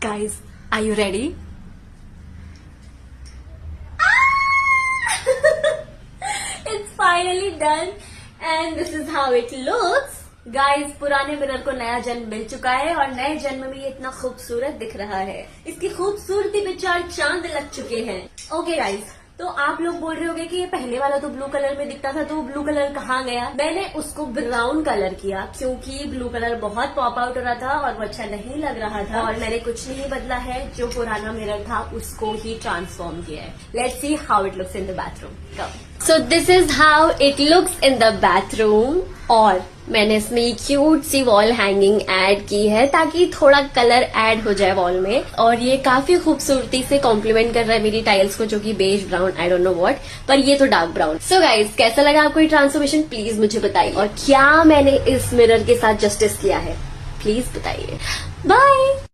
Guys, are you ready? It's finally done and this is how it looks. Guys, पुराने mirror को नया जन्म मिल चुका है और नए जन्म में ये इतना खूबसूरत दिख रहा है। इसकी खूबसूरती पे 4 चांद लग चुके हैं। ओके गाइस, तो आप लोग बोल रहे होंगे कि ये पहले वाला तो ब्लू कलर में दिखता था, तो ब्लू कलर कहाँ गया? मैंने उसको ब्राउन कलर किया क्योंकि ब्लू कलर बहुत पॉप आउट हो रहा था और वो अच्छा नहीं लग रहा था। और मैंने कुछ नहीं बदला है, जो पुराना मिरर था उसको ही ट्रांसफॉर्म किया है। Let's see how it looks in the bathroom. So this is how it looks in the bathroom. और मैंने इसमें ये क्यूट सी वॉल हैंगिंग ऐड की है ताकि थोड़ा कलर ऐड हो जाए वॉल में, और ये काफी खूबसूरती से कॉम्प्लीमेंट कर रहा है मेरी टाइल्स को, जो कि beige brown, I don't know what, पर ये तो डार्क ब्राउन। सो गाइज, कैसा लगा आपको ये ट्रांसफॉर्मेशन? प्लीज मुझे बताइए, और क्या मैंने इस मिरर के साथ जस्टिस किया है प्लीज बताइए। बाय।